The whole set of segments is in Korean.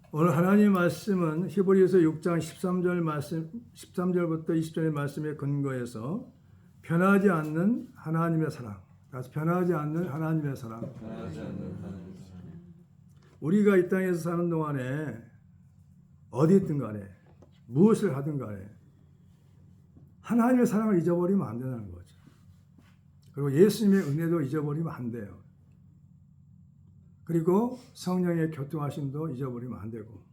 오늘 하나님 말씀은 히브리서 6장 13절 말씀, 13절부터 20절의 말씀에 근거해서 변하지 않는 하나님의 사랑. 다시 변하지 않는 하나님의 사랑. 우리가 이 땅에서 사는 동안에 어디 있든 간에 무엇을 하든 간에 하나님의 사랑을 잊어버리면 안 된다는 거죠. 그리고 예수님의 은혜도 잊어버리면 안 돼요. 그리고 성령의 교통하심도 잊어버리면 안 되고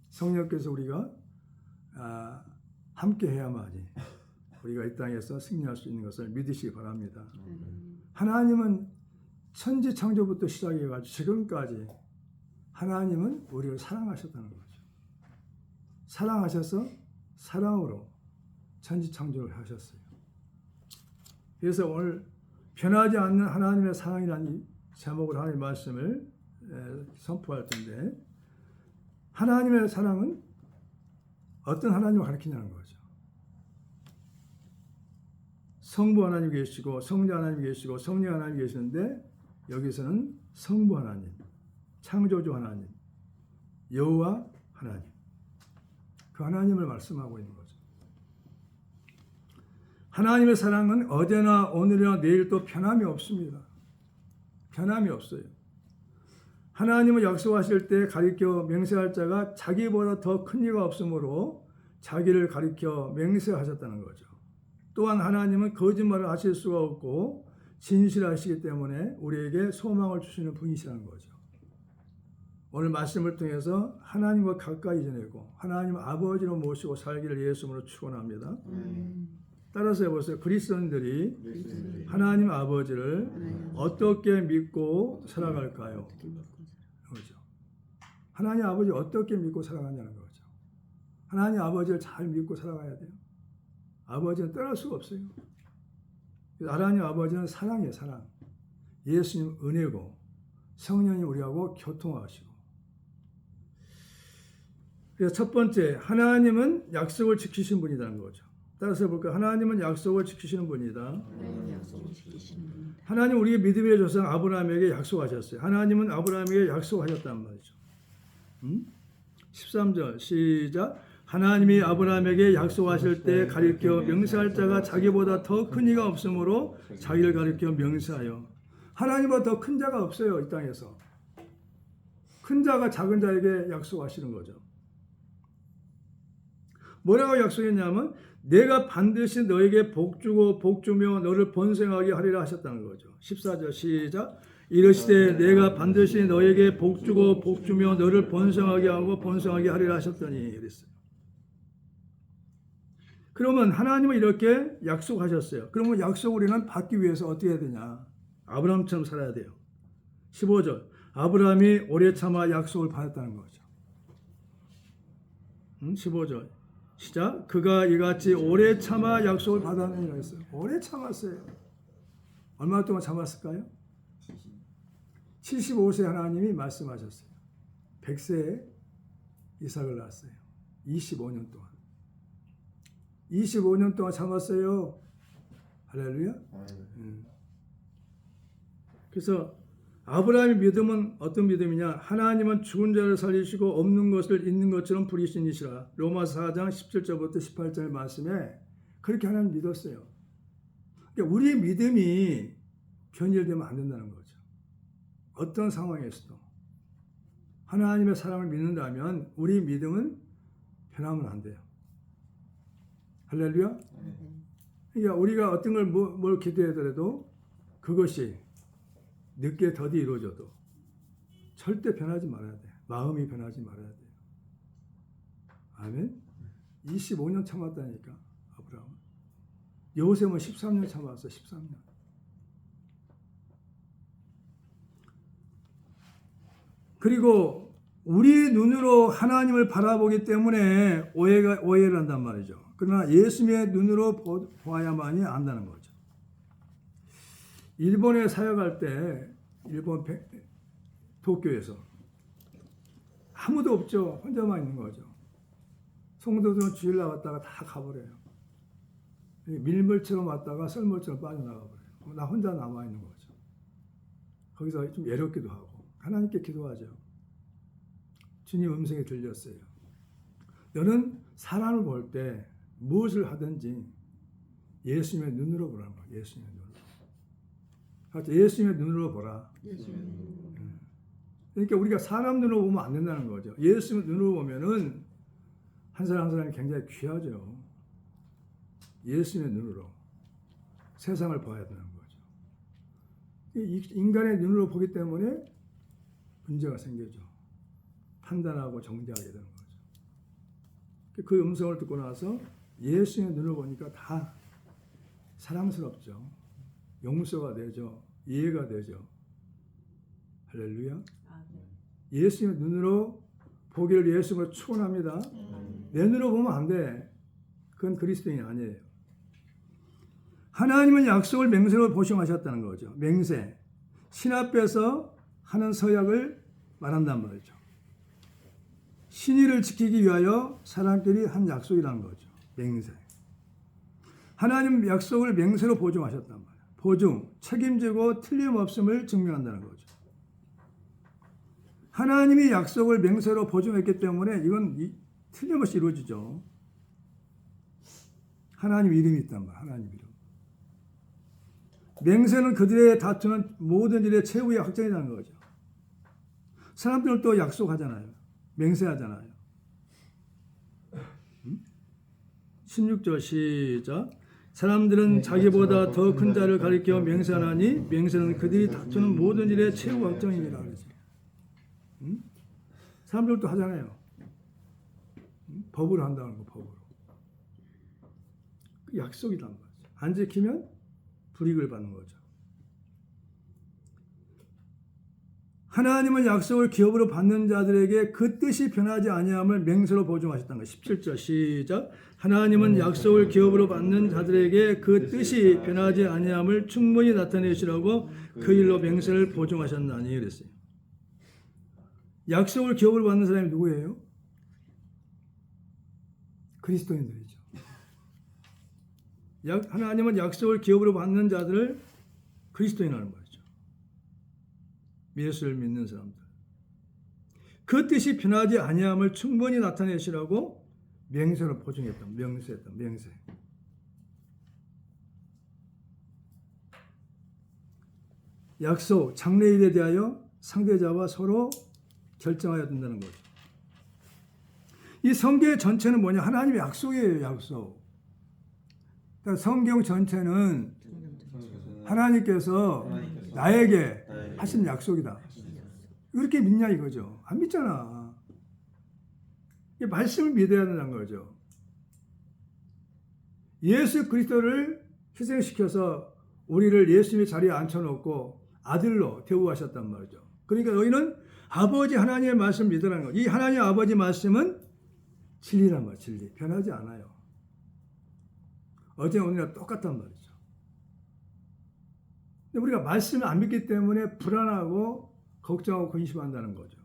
성령께서 우리가 함께 해야만이 우리가 이 땅에서 승리할 수 있는 것을 믿으시기 바랍니다. 하나님은 천지 창조부터 시작해가지고 지금까지 하나님은 우리를 사랑하셨다는 거죠. 사랑하셔서 사랑으로 천지 창조를 하셨어요. 그래서 오늘 변하지 않는 하나님의 사랑이라는 이 제목으로 하나님의 말씀을 선포할 텐데, 하나님의 사랑은 어떤 하나님을 가리키냐는 거죠. 성부 하나님 계시고 성자 하나님 계시고 성령 하나님 계시는데 여기서는 성부 하나님, 창조주 하나님, 여호와 하나님, 그 하나님을 말씀하고 있는 거죠. 하나님의 사랑은 어제나 오늘이나 내일도 변함이 없습니다. 변함이 없어요. 하나님은 약속하실 때 가리켜 맹세할 자가 자기보다 더 큰 이가 없으므로 자기를 가리켜 맹세하셨다는 거죠. 또한 하나님은 거짓말을 하실 수가 없고 진실하시기 때문에 우리에게 소망을 주시는 분이시라는 거죠. 오늘 말씀을 통해서 하나님과 가까이 지내고 하나님 아버지로 모시고 살기를 예수님으로 축원합니다. 따라서 해보세요. 그리스도인들이 하나님 아버지를 어떻게 믿고 살아갈까요? 그렇죠. 하나님 아버지 어떻게 믿고 살아가냐는 거죠. 하나님 아버지를 잘 믿고 살아가야 돼요. 아버지는 떠날 수가 없어요. 하나님 아버지는 사랑이에요. 사랑. 예수님 은혜고 성령이 우리하고 교통하시고. 그래서 첫 번째, 하나님은 약속을 지키신 분이라는 거죠. 따라서 볼까요? 하나님은 약속을 지키시는 분이다. 하나님 우리의 믿음의 조상 아브라함에게 약속하셨어요. 하나님은 아브라함에게 약속하셨단 말이죠. 13절 시작. 하나님이 아브라함에게 약속하실 때 가리켜 명세할 자가 자기보다 더 큰 이가 없으므로 자기를 가리켜 명세하여. 하나님보다 더 큰 자가 없어요. 이 땅에서. 큰 자가 작은 자에게 약속하시는 거죠. 뭐라고 약속했냐면 내가 반드시 너에게 복주고 복주며 너를 번성하게 하리라 하셨다는 거죠. 14절 시작. 이르시되 내가 반드시 너에게 복주고 복주며 너를 번성하게 하고 번성하게 하리라 하셨더니 그랬어요. 그러면 하나님은 이렇게 약속하셨어요. 그러면 약속을 우리는 받기 위해서 어떻게 해야 되냐? 아브라함처럼 살아야 돼요. 15절. 아브라함이 오래 참아 약속을 받았다는 거죠. 15절. 시작. 그가 이같이 오래 참아 약속을 받았느니라 했어요. 오래 참았어요. 얼마 동안 참았을까요? 75세 하나님이 말씀하셨어요. 100세에 이삭을 낳았어요. 25년 동안. 25년 동안 참았어요. 할렐루야. 그래서 아브라함의 믿음은 어떤 믿음이냐? 하나님은 죽은 자를 살리시고 없는 것을 있는 것처럼 부리신 이시라. 로마서 4장 17절부터 18절 말씀에 그렇게 하나님 믿었어요. 그러니까 우리의 믿음이 변질되면 안 된다는 거죠. 어떤 상황에서도 하나님의 사랑을 믿는다면 우리 믿음은 변하면 안 돼요. 할렐루야. 그러니까 우리가 어떤 걸 뭘 기도하더라도 그것이 늦게 더디 이루어져도 절대 변하지 말아야 돼. 마음이 변하지 말아야 돼요. 아멘. 25년 참았다니까 아브라함은. 요셉은 13년 참았어. 13년. 그리고 우리 눈으로 하나님을 바라보기 때문에 오해를 한단 말이죠. 그러나 예수님의 눈으로 보아야만이 안다는 거죠. 일본에 사역할 때 일본 도쿄에서 아무도 없죠. 혼자만 있는 거죠. 성도들은 주일 나갔다가 다 가버려요. 밀물처럼 왔다가 썰물처럼 빠져나가버려요. 나 혼자 남아있는 거죠. 거기서 좀 외롭기도 하고 하나님께 기도하죠. 주님 음성이 들렸어요. 너는 사람을 볼 때 무엇을 하든지 예수님의 눈으로 보라는 거야. 예수님의 눈으로. 예수님의 눈으로 보라. 그러니까 우리가 사람 눈으로 보면 안 된다는 거죠. 예수님의 눈으로 보면은 한 사람 한 사람이 굉장히 귀하죠. 예수님의 눈으로 세상을 봐야 되는 거죠. 인간의 눈으로 보기 때문에 문제가 생기죠. 판단하고 정죄하게 되는 거죠. 그 음성을 듣고 나서 예수님의 눈을 보니까 다 사랑스럽죠. 용서가 되죠. 이해가 되죠. 할렐루야. 예수님의 눈으로 보기를 예수님으로 축원합니다. 내 눈으로 보면 안 돼. 그건 그리스도인이 아니에요. 하나님은 약속을 맹세로 보증하셨다는 거죠. 맹세. 신 앞에서 하는 서약을 말한단 말이죠. 신의를 지키기 위하여 사람들이 한 약속이라는 거죠. 맹세. 하나님 약속을 맹세로 보증하셨단 말이에요. 보증, 책임지고 틀림없음을 증명한다는 거죠. 하나님이 약속을 맹세로 보증했기 때문에 이건 틀림없이 이루어지죠. 하나님 이름이 있단 말이에요. 하나님 이름. 맹세는 그들의 다투는 모든 일의 최후의 확정이라는 거죠. 사람들은 또 약속하잖아요. 맹세하잖아요. 16절 시작. 사람들은 자기보다 더 큰 자를 가리켜 맹세하나니 맹세는 그들이 다투는 모든 일의 최후 확정이니라 그러죠. 사람들도 하잖아요. 법으로 한다는 거, 법으로. 약속이란 거죠. 안 지키면 불이익을 받는 거죠. 하나님은 약속을 기업으로 받는 자들에게 그 뜻이 변하지 아니함을 맹세로 보증하셨다는 거예요. 17절 시작. 하나님은 약속을 기업으로 받는 자들에게 그 뜻이 변하지 아니함을 충분히 나타내시라고 그 일로 맹세를 보증하셨나니 그랬어요. 약속을 기업으로 받는 사람이 누구예요? 그리스도인들이죠. 하나님은 약속을 기업으로 받는 자들을 그리스도인이라는 거죠. 예수를 믿는 사람들. 그 뜻이 변하지 아니함을 충분히 나타내시라고 맹세로 보증했다. 맹세. 약속, 장래일에 대하여 상대자와 서로 결정해야 된다는 거죠. 이 성경 전체는 뭐냐? 하나님의 약속이에요. 약속. 그러니까 성경 전체는 하나님께서 나에게 하신 약속이다. 그렇게 믿냐 이거죠. 안 믿잖아. 말씀을 믿어야 된다는 거죠. 예수 그리스도를 희생시켜서 우리를 예수님의 자리에 앉혀놓고 아들로 대우하셨단 말이죠. 그러니까 너희는 아버지 하나님의 말씀을 믿으라는 거죠. 이 하나님 아버지 말씀은 진리란 말이에요. 진리. 변하지 않아요. 어제 오늘이랑 똑같단 말이죠. 근데 우리가 말씀을 안 믿기 때문에 불안하고 걱정하고 근심한다는 거죠.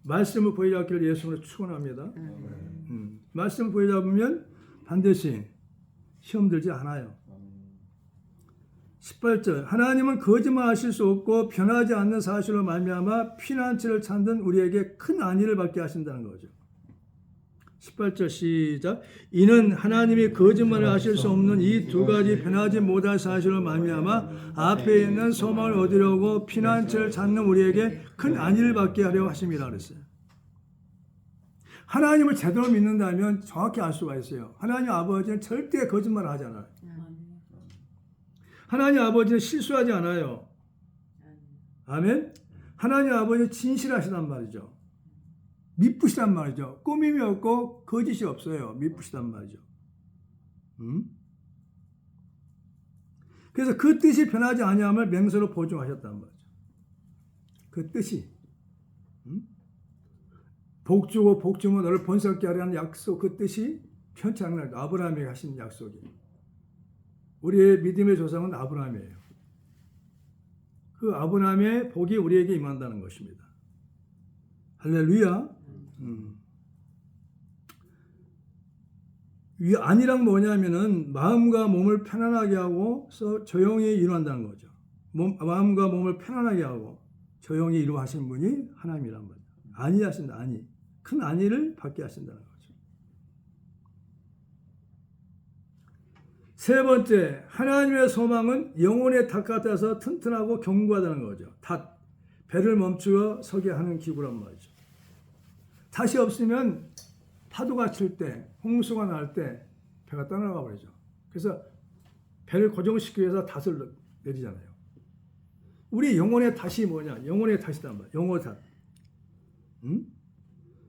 말씀을 보여잡기를 예수님으로 축원합니다. 말씀을 보여잡으면 반드시 시험 들지 않아요. 18절 하나님은 거짓말하실 수 없고 변하지 않는 사실로 말미암아 피난처를 찾는 우리에게 큰 안위를 받게 하신다는 거죠. 18절 시작. 이는 하나님이 거짓말을 하실 수 없는 이 두 가지 변하지 못할 사실로 말미암아 앞에 있는 소망을 얻으려고 피난처를 찾는 우리에게 큰 안위를 받게 하려 하심이라 그랬어요. 하나님을 제대로 믿는다면 정확히 알 수가 있어요. 하나님 아버지는 절대 거짓말을 하지 않아요. 하나님 아버지는 실수하지 않아요. 아멘. 하나님 아버지는 진실하시단 말이죠. 미쁘시단 말이죠. 꾸밈이 없고 거짓이 없어요. 미쁘시단 말이죠. 그래서 그 뜻이 변하지 아니함을 맹세로 보증하셨단 말이죠. 그 뜻이 복주고 복주면 너를 번성케 하려는 약속, 그 뜻이 편치 않는 아브라함에게 하신 약속이에요. 우리의 믿음의 조상은 아브라함이에요. 그 아브라함의 복이 우리에게 임한다는 것입니다. 할렐루야. 이 안이란 뭐냐면은 마음과 몸을 편안하게 하고 조용히 이루한다는 거죠. 마음과 몸을 편안하게 하고 조용히 이루하신 분이 하나님이란 말이에요. 안위 하신다. 안위. 큰 안위를 받게 하신다는 거죠. 세 번째, 하나님의 소망은 영혼의 닷 같아서 튼튼하고 견고하다는 거죠. 닷, 배를 멈추어 서게 하는 기구란 말이죠. 닷이 없으면 파도가 칠 때, 홍수가 날 때 배가 떠나가 버리죠. 그래서 배를 고정시키기 위해서 닷을 내리잖아요. 우리 영혼의 닷이 뭐냐? 영혼의 닷이란 말이에요. 영혼의 닷.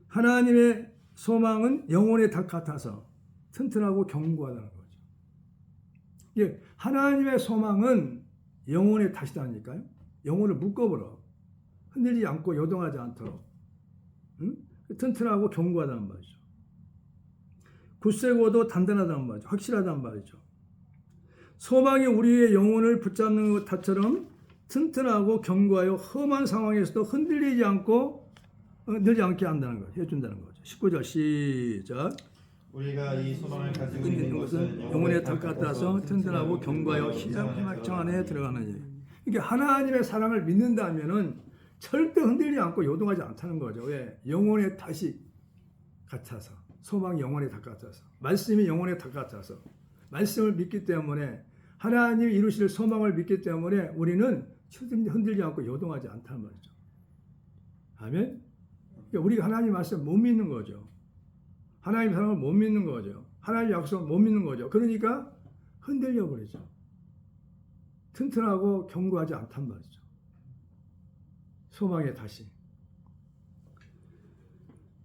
하나님의 소망은 영혼의 닷 같아서 튼튼하고 견고하다는 거죠. 예, 하나님의 소망은 영혼의 닷이라니까요. 영혼을 묶어버려. 흔들리지 않고 요동하지 않도록. 튼튼하고 견고하다는 말이죠. 굳세고도 단단하다는 말이죠. 확실하다는 말이죠. 소망이 우리의 영혼을 붙잡는 것처럼 튼튼하고 견고하여 험한 상황에서도 흔들리지 않고 늘지 않게 한다는 거, 해준다는 거죠. 19절 시작. 우리가 이 소망을 가지고 있는 것은 영혼의 닷 같아서 튼튼하고 견고하여 희망 안에 들어가는 일. 이게 하나님의 사랑을 믿는다면은 절대 흔들리지 않고 요동하지 않다는 거죠. 왜? 영혼의 닷이 같아서, 소망이 영혼의 닷 같아서, 말씀이 영혼의 닷 같아서, 말씀을 믿기 때문에 하나님이 이루실 소망을 믿기 때문에 우리는 흔들리지 않고 요동하지 않다는 말이죠. 아멘. 그러니까 우리가 하나님 말씀 못 믿는 거죠. 하나님 사랑을 못 믿는 거죠. 하나님 약속을 못 믿는 거죠. 그러니까 흔들려 버리죠. 튼튼하고 견고하지 않단 말이죠. 소망의 닷이.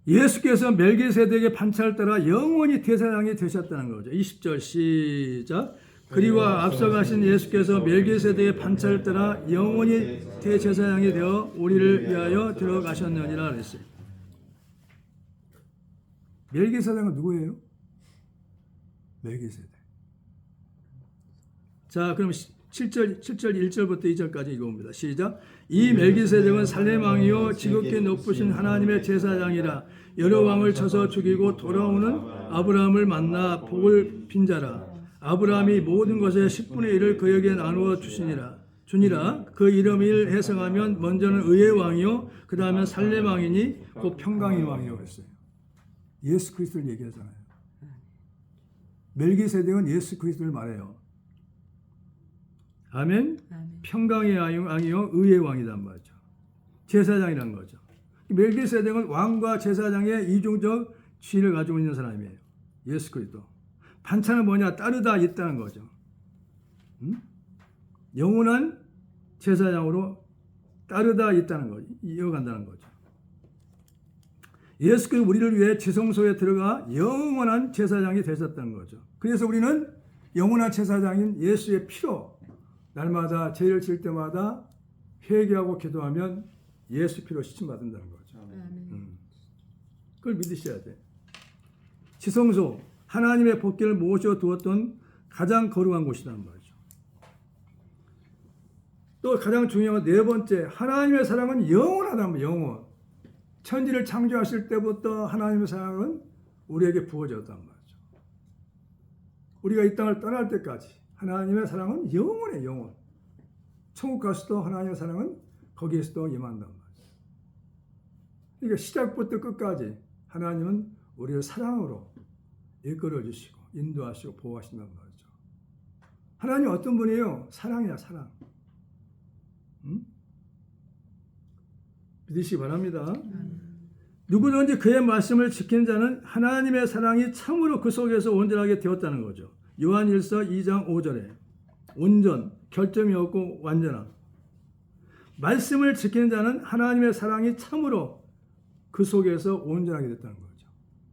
예수께서 멜기세덱의 반차를 따라 영원히 대제사장이 되셨다는 거죠. 20절 시작. 그리와 앞서가신 예수께서 멜기세덱의 반차를 따라 영원히 대제사장이 되어 우리를 위하여 들어가셨느니라 그랬어요. 멜기세덱은 누구예요? 멜기세덱. 자, 그럼 7절 1절부터 2절까지 읽어봅니다. 시작. 이 멜기세덱은 살렘 왕이요 지극히 높으신 하나님의 제사장이라. 여러 왕을 쳐서 죽이고 돌아오는 아브라함을 만나 복을 빈 자라. 아브라함이 모든 것의 10분의 1을 그에게 나누어 주니라. 그 이름을 해석하면 먼저는 의의 왕이요 그 다음에 살렘 왕이니 곧 평강의 왕이라고 했어요. 예수 그리스도를 얘기하잖아요. 멜기세덱은 예수 그리스도를 말해요. 아멘. 평강의 왕이요 의의 왕이란 말이죠. 제사장이란 거죠. 멜기세덱은 왕과 제사장의 이중적 지위를 가지고 있는 사람이에요. 예수 그리스도. 반차는 뭐냐? 따르다 있다는 거죠. 영원한 제사장으로 따르다 있다는 거죠. 이어간다는 거죠. 예수 그리스도 우리를 위해 지성소에 들어가 영원한 제사장이 되셨다는 거죠. 그래서 우리는 영원한 제사장인 예수의 피로 날마다 죄를 질 때마다 회개하고 기도하면 예수 피로 씻음받는다는 거죠. 그걸 믿으셔야 돼. 지성소, 하나님의 복귀를 모셔두었던 가장 거룩한 곳이란 말이죠. 또 가장 중요한 네 번째, 하나님의 사랑은 영원하다는 거예요. 영원. 천지를 창조하실 때부터 하나님의 사랑은 우리에게 부어졌단 말이죠. 우리가 이 땅을 떠날 때까지 하나님의 사랑은 영원해, 영원. 천국 가서도 하나님의 사랑은 거기에서도 임한단 말이죠. 그러니까 시작부터 끝까지 하나님은 우리를 사랑으로 이끌어 주시고 인도하시고 보호하신단 말이죠. 하나님 어떤 분이에요? 사랑이야, 사랑. 믿으시기 바랍니다. 누구든지 그의 말씀을 지키는 자는 하나님의 사랑이 참으로 그 속에서 온전하게 되었다는 거죠. 요한일서 2장 5절에 온전, 결점이 없고 완전함. 말씀을 지키는 자는 하나님의 사랑이 참으로 그 속에서 온전하게 됐다는 거죠.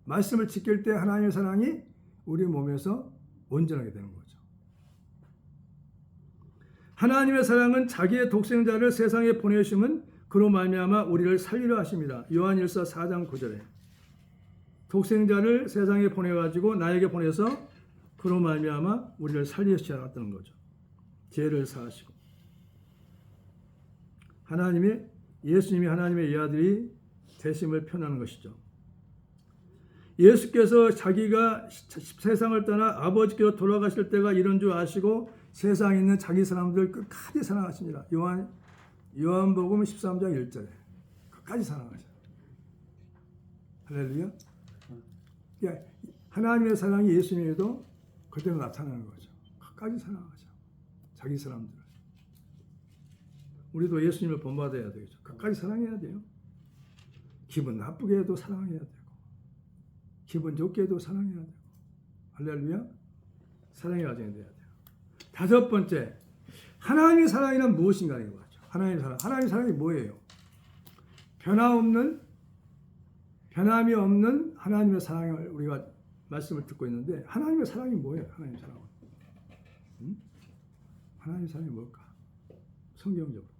말씀을 지킬 때 하나님의 사랑이 우리 몸에서 온전하게 되는 거죠. 하나님의 사랑은 자기의 독생자를 세상에 보내심은 그로 말미암아 우리를 살리려 하십니다. 요한일서 4장 9절에 독생자를 세상에 보내가지고 나에게 보내서 그로 말미암아 우리를 살리셨다는 거죠. 죄를 사하시고 예수님이 하나님의 이아들이 되심을 표현하는 것이죠. 예수께서 자기가 세상을 떠나 아버지께로 돌아가실 때가 이런 줄 아시고 세상에 있는 자기 사람들 끝까지 사랑하십니다. 요한복음 13장 1절에 끝까지 사랑하셔요. 할렐루야. 그러니까 하나님의 사랑이 예수님에도 그대로 나타나는 거죠. 끝까지 사랑하죠. 자기 사람들을. 우리도 예수님을 본받아야 되겠죠. 끝까지 사랑해야 돼요. 기분 나쁘게 해도 사랑해야 되고, 기분 좋게 해도 사랑해야 되고. 할렐루야. 사랑의 과정이 돼야 돼요. 다섯 번째, 하나님의 사랑이란 무엇인가 하는 거죠. 하나님의 사랑. 하나님의 사랑이 뭐예요? 변함이 없는 하나님의 사랑을 우리가 말씀을 듣고 있는데, 하나님의 사랑이 뭐예요? 하나님의 사랑은. 하나님의 사랑이 뭘까? 성경적으로.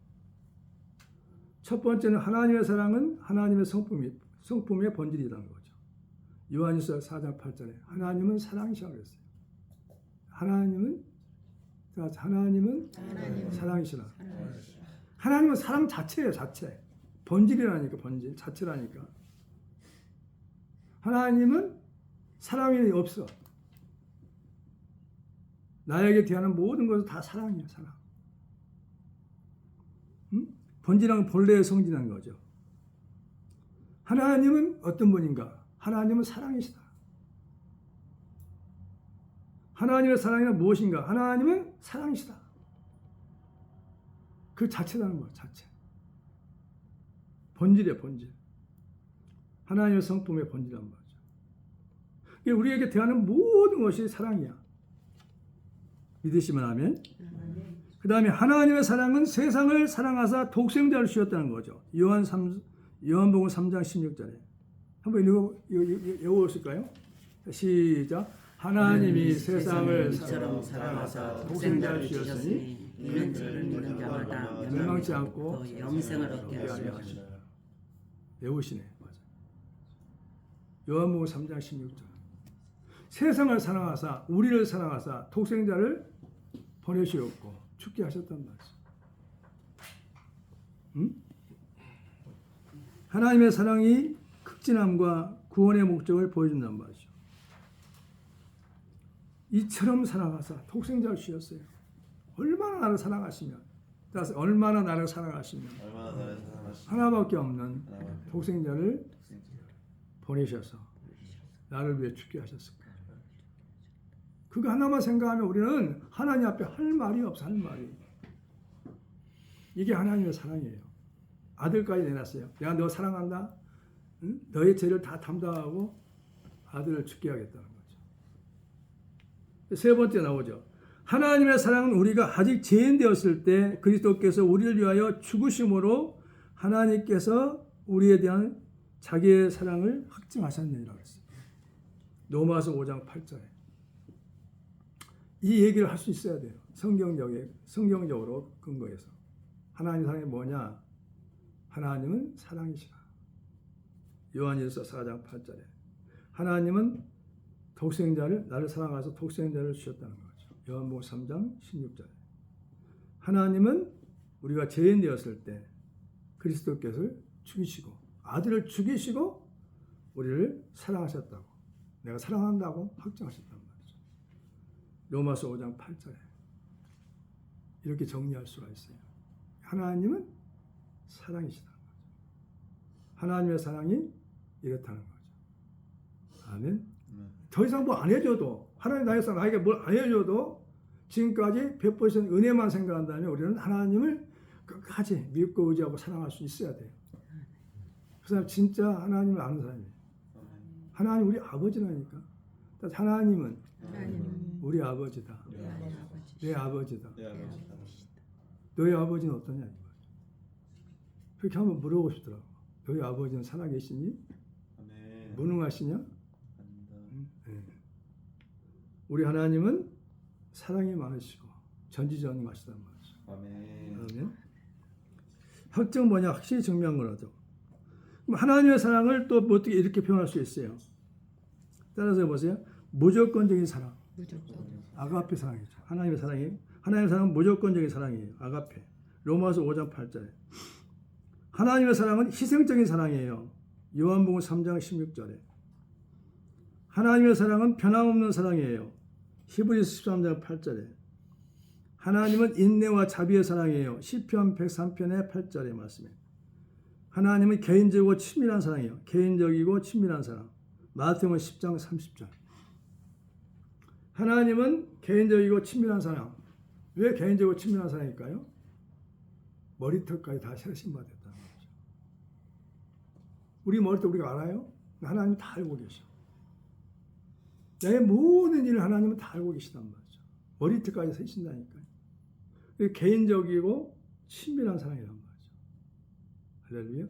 첫 번째는 하나님의 사랑은 하나님의 성품의 본질이라는 거죠. 요한일서 4장 8절에 하나님은 사랑이시라고 했어요. 하나님은 사랑이시라. 하나님은 사랑 자체예요, 자체. 본질이라니까, 본질 자체라니까. 하나님은 사랑이 없어. 나에게 대하는 모든 것은 다 사랑이에요, 사랑. 본질은 본래의 성질이라는 거죠. 하나님은 어떤 분인가? 하나님은 사랑이시다. 하나님의 사랑이란 무엇인가? 하나님은 사랑이시다. 그 자체라는 거예요, 자체. 본질이에요, 본질. 하나님의 성품의 본질이란 말이죠. 우리에게 대하는 모든 것이 사랑이야. 믿으시면 아멘. 그 다음에 하나님의 사랑은 세상을 사랑하사 독생자를 주셨다는 거죠. 요한복음 3장 16절에. 한번 읽어보실까요? 시작. 하나님이 세상을 사랑하사 독생자를 주셨으니 이는 저를 믿는 자마다 멸망치 않고 영생을 얻게 하시라. 외우시네. 맞아. 요한복음 3장 16절. 세상을 사랑하사 우리를 사랑하사 독생자를 보내시었고 죽게 하셨단 말이죠. 하나님의 사랑이 극진함과 구원의 목적을 보여준단 말이죠. 이처럼 사랑하사 독생자를 주셨어요. 얼마나 나를 사랑하시면, 따라서 얼마나 나를 사랑하시면 하나밖에 없는 독생자를 보내셔서 나를 위해 죽게 하셨을까. 그거 하나만 생각하면 우리는 하나님 앞에 할 말이 없어, 할 말이. 이게 하나님의 사랑이에요. 아들까지 내놨어요. 내가 너 사랑한다. 응? 너의 죄를 다 담당하고 아들을 죽게 하겠다는 거죠. 세 번째 나오죠. 하나님의 사랑은 우리가 아직 죄인 되었을 때 그리스도께서 우리를 위하여 죽으심으로 하나님께서 우리에 대한 자기의 사랑을 확증하셨느니라 그랬어요. 로마서 5장 8절에. 이 얘기를 할 수 있어야 돼요. 성경적으로 근거해서. 하나님의 사랑이 뭐냐? 하나님은 사랑이시라. 요한일서 4장 8절에. 하나님은 나를 사랑하셔서 독생자를 주셨다는 거죠. 요한복음 3장 16절에. 하나님은 우리가 죄인 되었을 때 그리스도께서 죽이시고 아들을 죽이시고 우리를 사랑하셨다고, 내가 사랑한다고 확정하셨단 말이죠. 로마서 5장 8절에 이렇게 정리할 수가 있어요. 하나님은 사랑이시다는 거죠. 하나님의 사랑이 이렇다는 거죠. 아멘. 더 이상 뭐 안 해줘도, 하나님 나에게 뭘 안 해줘도 지금까지 베푸신 은혜만 생각한다면 우리는 하나님을 끝까지 믿고 의지하고 사랑할 수 있어야 돼요. 그 사람 진짜 하나님을 아는 사람이에요. 하나님 우리 아버지라니까. 하나님은 우리 아버지다. 내 아버지다. 너희 아버지는 어떠냐? 그렇게 한번 물어보고 싶더라고. 너희 아버지는 살아계시니? 무능하시냐? 네. 우리 하나님은 사랑이 많으시고 전지전능하시단 말이죠. 아멘. 확증 뭐냐? 확실히 증명한 거라죠. 그럼 하나님의 사랑을 또 어떻게 이렇게 표현할 수 있어요? 따라서 보세요. 무조건적인 사랑. 아가페 사랑이죠. 하나님의 사랑은 무조건적인 사랑이에요. 아가페. 로마서 5장 8절에. 하나님의 사랑은 희생적인 사랑이에요. 요한복음 3장 16절에. 하나님의 사랑은 변함없는 사랑이에요. 히브리서 13장 8절에. 하나님은 인내와 자비의 사랑이에요. 시편 103편의 8절의 말씀에. 하나님은 개인적이고 친밀한 사랑이에요. 개인적이고 친밀한 사랑. 마태복음 10장 30절. 하나님은 개인적이고 친밀한 사랑. 왜 개인적이고 친밀한 사랑일까요? 머리털까지 다 세신 받았다는 거죠. 우리 머리털 우리가 알아요? 하나님 다 알고 계셔. 내 모든 일을 하나님은 다 알고 계시단 말이죠. 머리털까지 세신다니까요. 개인적이고 친밀한 사랑이란 말이죠. 할렐루야.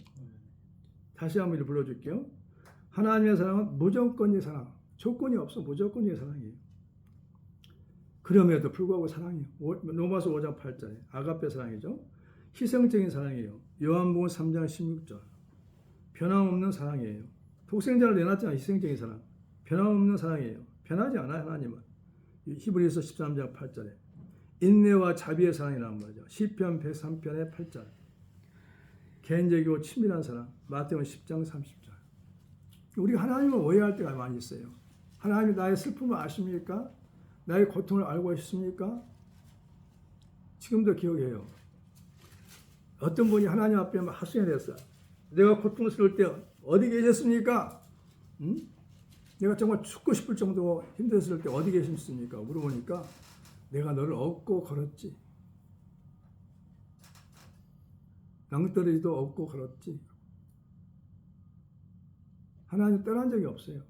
다시 한번 이를 불러줄게요. 하나님의 사랑은 무조건의 사랑. 조건이 없어. 무조건의 사랑이에요. 그럼에도 불구하고 사랑이에요. 로마서 5장 8절에 아가페 사랑이죠. 희생적인 사랑이에요. 요한복음 3장 16절. 변함없는 사랑이에요. 독생자를 내놨잖아요. 희생적인 사랑. 변함없는 사랑이에요. 변하지 않아요. 하나님은. 히브리서 13장 8절에 인내와 자비의 사랑이라는 말이죠. 시편 103편의 8절. 개인적이고 친밀한 사랑. 마태복음 10장 30절. 우리가 하나님을 오해할 때가 많이 있어요. 하나님이 나의 슬픔을 아십니까? 나의 고통을 알고 있습니까? 지금도 기억해요. 어떤 분이 하나님 앞에 하소연이 됐어요. 내가 고통스러울 때 어디 계셨습니까? 응? 내가 정말 죽고 싶을 정도로 힘들었을 때 어디 계셨습니까? 물어보니까 내가 너를 업고 걸었지. 낭떠러지도 업고 걸었지. 하나님 떠난 적이 없어요.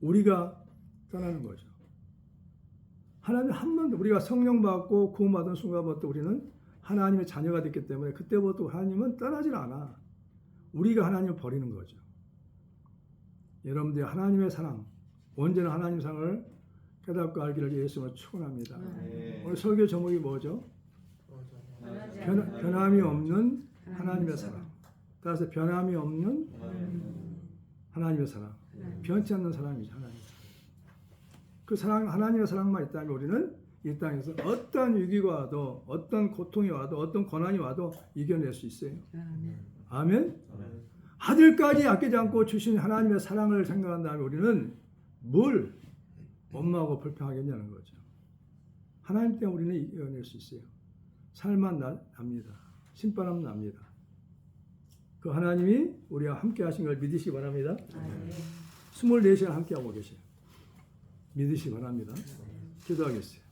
우리가 떠나는 거죠. 하나님 한 번도 우리가 성령 받고 구원받은 순간부터 우리는 하나님의 자녀가 됐기 때문에 그때부터 하나님은 떠나질 않아. 우리가 하나님을 버리는 거죠. 여러분들 하나님의 사랑, 온전한 하나님의 사랑을 깨닫고 알기를 예수님으로 축원합니다. 오늘 설교 제목이 뭐죠? 변함이 없는 하나님의 사랑. 따라서 변함이 없는 하나님의 사랑. 변치 않는 사랑이죠. 하나님. 그 사랑, 하나님의 사랑만 있다면 우리는 이 땅에서 어떤 위기가 와도, 어떤 고통이 와도, 어떤 고난이 와도 이겨낼 수 있어요. 아멘. 아들까지 아끼지 않고 주신 하나님의 사랑을 생각한다면 우리는 뭘 원망하고 불평하겠냐는 거죠. 하나님 때문에 우리는 이겨낼 수 있어요. 살만 납니다. 신바람 납니다. 그 하나님이 우리와 함께 하신 걸 믿으시기 바랍니다. 24시간 함께 하고 계세요. 믿으시기 바랍니다. 기도하겠어요.